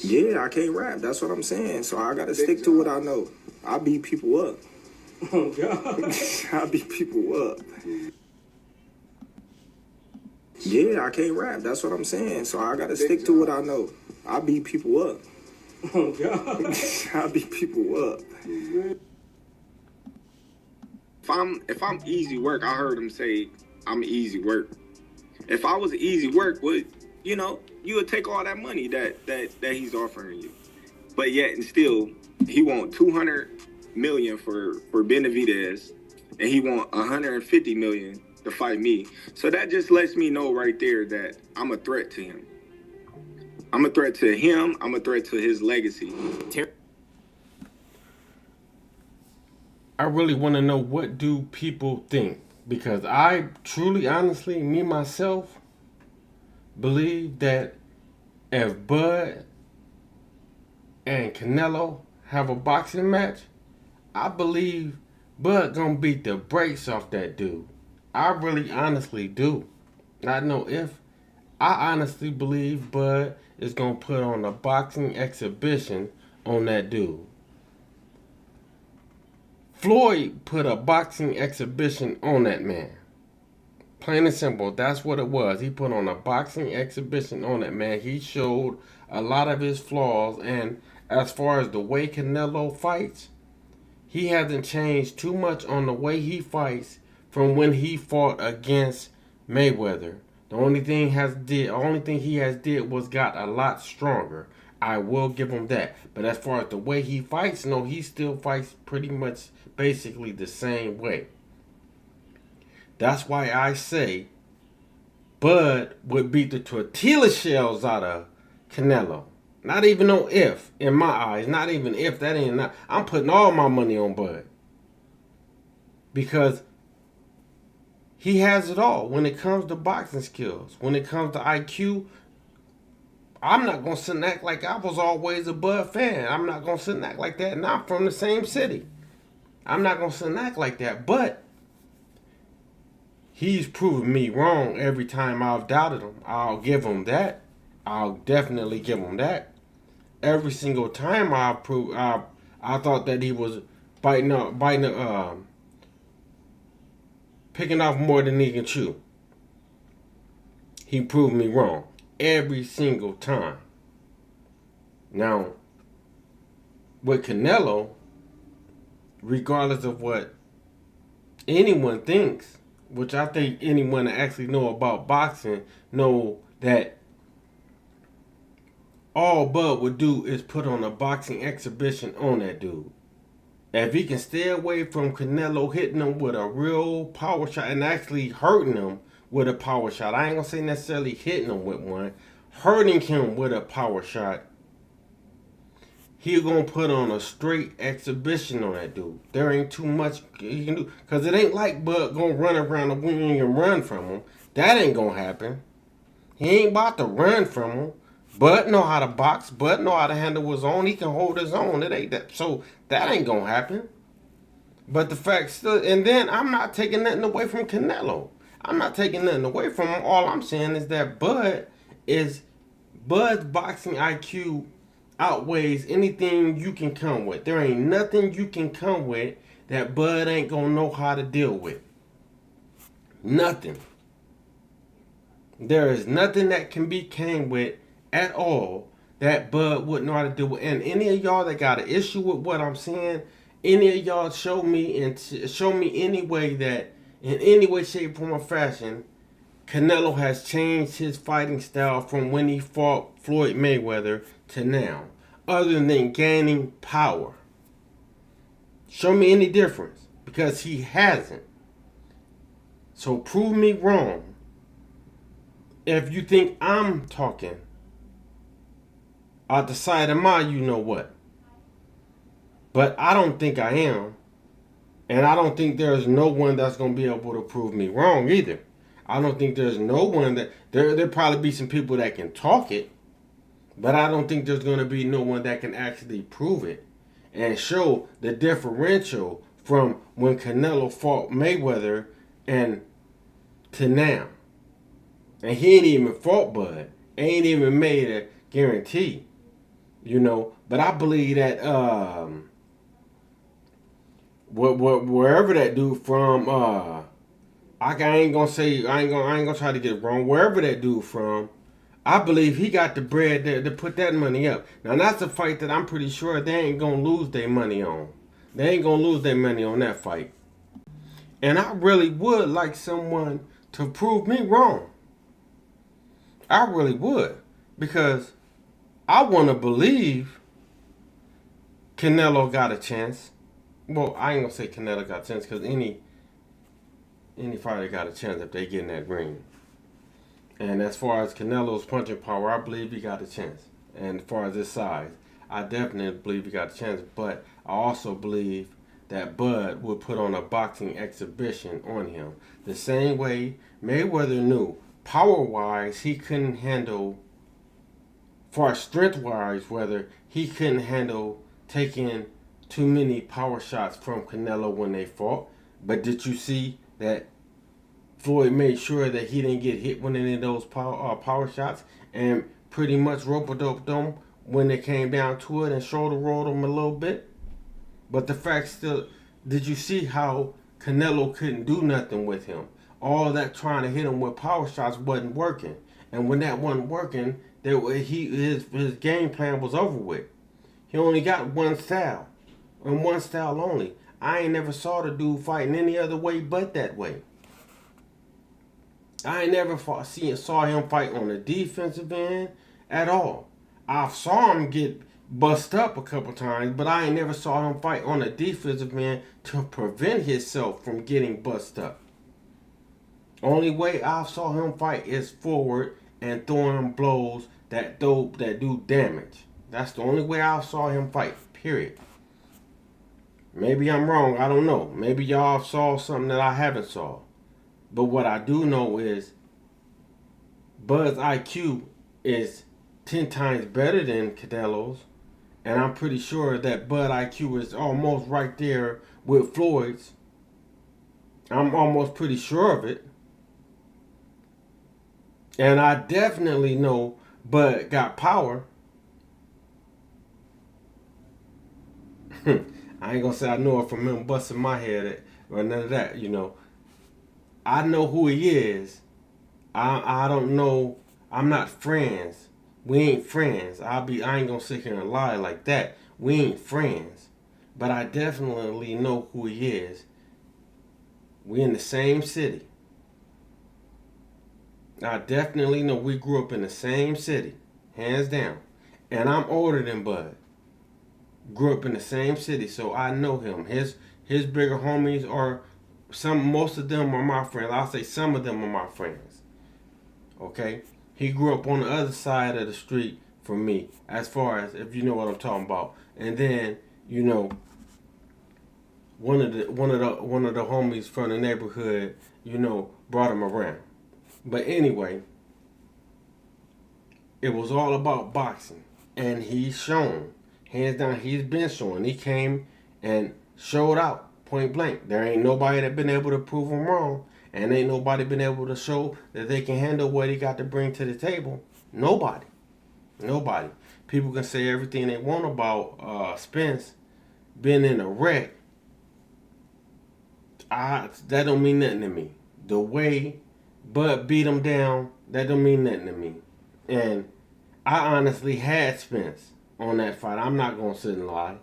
Yeah, I can't rap. That's what I'm saying. So I gotta stick to what I know. I beat people up. Oh, God. I beat people up. Yeah, I can't rap. That's what I'm saying. So I gotta stick to what I know. I beat people up. Oh, God. I beat people up. If I'm easy work, I heard him say I'm easy work. If I was easy work, you would take all that money that he's offering you. But yet and still, he want 200 million for Benavidez, and he want 150 million to fight me. So that just lets me know right there that I'm a threat to him. I'm a threat to him. I'm a threat to his legacy. I really want to know, what do people think? Because I truly, honestly, me myself, believe that if Bud and Canelo have a boxing match, I believe Bud gonna beat the brakes off that dude. I really honestly do. Not know if. I honestly believe Bud is gonna put on a boxing exhibition on that dude. Floyd put a boxing exhibition on that man. Plain and simple, that's what it was. He put on a boxing exhibition on that man. He showed a lot of his flaws, and as far as the way Canelo fights, he hasn't changed too much on the way he fights from when he fought against Mayweather. The only thing he has did was got a lot stronger. I will give him that. But as far as the way he fights, no, he still fights pretty much basically the same way. That's why I say Bud would beat the tortilla shells out of Canelo. Not even no if, in my eyes. Not even if. That ain't not. I'm putting all my money on Bud. Because he has it all when it comes to boxing skills. When it comes to IQ, I'm not going to sit and act like I was always a Bud fan. I'm not going to sit and act like that. And I'm from the same city. I'm not going to sit and act like that. But he's proven me wrong every time I've doubted him. I'll give him that. I'll definitely give him that. Every single time I thought that he was picking off more than he can chew. He proved me wrong every single time. Now, with Canelo, regardless of what anyone thinks, which I think anyone that actually know about boxing know that all Bud would do is put on a boxing exhibition on that dude. If he can stay away from Canelo hitting him with a real power shot and actually hurting him with a power shot, I ain't gonna say necessarily hitting him with one, hurting him with a power shot, he gonna put on a straight exhibition on that dude. There ain't too much he can do. Because it ain't like Bud gonna run around the wing and run from him. That ain't gonna happen. He ain't about to run from him. Bud know how to box. Bud know how to handle his own. He can hold his own. It ain't that. So that ain't gonna happen. But the fact still, and then I'm not taking nothing away from Canelo. I'm not taking nothing away from him. All I'm saying is that Bud's boxing IQ outweighs anything you can come with. There ain't nothing you can come with that Bud ain't gonna know how to deal with. Nothing. There is nothing that can be came with at all that Bud wouldn't know how to deal with. And any of y'all that got an issue with what I'm saying, any of y'all show me any way that, in any way, shape, form, or fashion, Canelo has changed his fighting style from when he fought Floyd Mayweather to now, other than gaining power. Show me any difference, because he hasn't. So prove me wrong if you think I'm talking out the side of my you know what. But I don't think I am. And I don't think there's no one that's going to be able to prove me wrong either. I don't think there's no one that... There'll probably be some people that can talk it. But I don't think there's going to be no one that can actually prove it. And show the differential from when Canelo fought Mayweather and to now. And he ain't even fought Bud. Ain't even made a guarantee. You know, but I believe that wherever that dude from, I ain't gonna say I ain't gonna try to get it wrong. Wherever that dude from, I believe he got the bread to put that money up. Now that's a fight that I'm pretty sure they ain't gonna lose their money on. They ain't gonna lose their money on that fight. And I really would like someone to prove me wrong. I really would, because I want to believe Canelo got a chance. Well, I ain't gonna say Canelo got a chance, because any fighter got a chance if they get in that ring. And as far as Canelo's punching power, I believe he got a chance. And as far as his size, I definitely believe he got a chance. But I also believe that Bud would put on a boxing exhibition on him. The same way Mayweather knew, power-wise, he couldn't handle, far strength-wise, whether he couldn't handle taking too many power shots from Canelo when they fought. But did you see that Floyd made sure that he didn't get hit with any of those power shots, and pretty much rope-a-dope them when it came down to it and shoulder-rolled him a little bit? But the fact still, did you see how Canelo couldn't do nothing with him? All that trying to hit him with power shots wasn't working. And when that wasn't working, his game plan was over with. He only got one style, and one style only. I ain't never saw the dude fighting any other way but that way. I ain't never saw him fight on the defensive end at all. I saw him get bust up a couple times, but I ain't never saw him fight on the defensive end to prevent himself from getting bust up. Only way I saw him fight is forward and throwing blows that do damage. That's the only way I saw him fight, period. Maybe I'm wrong, I don't know. Maybe y'all saw something that I haven't saw. But what I do know is Bud's IQ is 10 times better than Canelo's. And I'm pretty sure that Bud IQ is almost right there with Floyd's. I'm almost pretty sure of it. And I definitely know Bud got power. I ain't gonna say I know it from him busting my head or none of that, you know. I know who he is. I don't know. I'm not friends. We ain't friends. I ain't gonna sit here and lie like that. We ain't friends. But I definitely know who he is. We in the same city. I definitely know we grew up in the same city. Hands down. And I'm older than Bud. Grew up in the same city, so I know him. His bigger homies are most of them are my friends. I'll say some of them are my friends. Okay? He grew up on the other side of the street from me, as far as, if you know what I'm talking about. And then, you know, one of the homies from the neighborhood, you know, brought him around. But anyway, it was all about boxing. And he's shown. Hands down, he's been showing. He came and showed out. Point blank. There ain't nobody that been able to prove him wrong. And ain't nobody been able to show that they can handle what he got to bring to the table. Nobody. Nobody. People can say everything they want about Spence being in a wreck. That don't mean nothing to me. The way Bud beat him down, that don't mean nothing to me. And I honestly had Spence on that fight. I'm not going to sit and lie.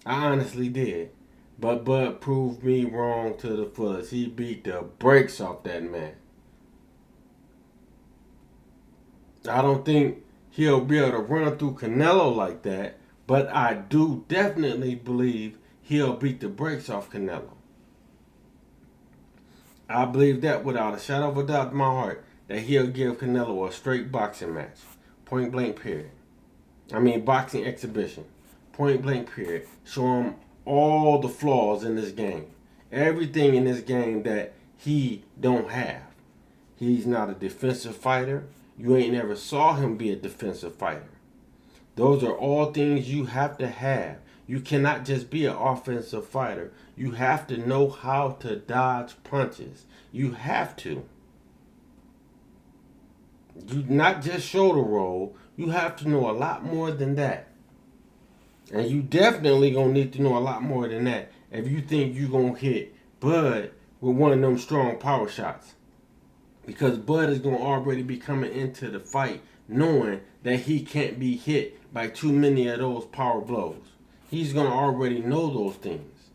I honestly did. But Bud proved me wrong to the fullest. He beat the brakes off that man. I don't think he'll be able to run through Canelo like that, but I do definitely believe he'll beat the brakes off Canelo. I believe that without a shadow of a doubt in my heart, that he'll give Canelo a straight boxing match. Point blank period. I mean boxing exhibition. Point blank period. Show him all the flaws in this game. Everything in this game that he don't have. He's not a defensive fighter. You ain't never saw him be a defensive fighter. Those are all things you have to have. You cannot just be an offensive fighter. You have to know how to dodge punches. You have to. You not just shoulder roll. You have to know a lot more than that. And you definitely gonna need to know a lot more than that if you think you gonna hit Bud with one of them strong power shots. Because Bud is gonna already be coming into the fight knowing that he can't be hit by too many of those power blows. He's gonna already know those things.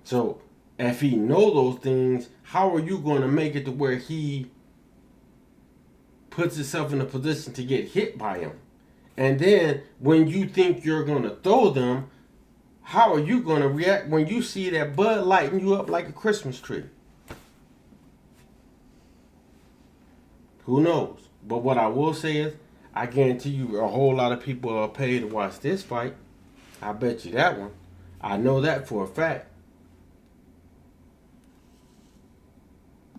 So if he know those things, how are you gonna make it to where he puts himself in a position to get hit by him? And then when you think you're going to throw them, how are you going to react when you see that Bud lighting you up like a Christmas tree? Who knows? But what I will say is, I guarantee you a whole lot of people are paid to watch this fight. I bet you that one. I know that for a fact.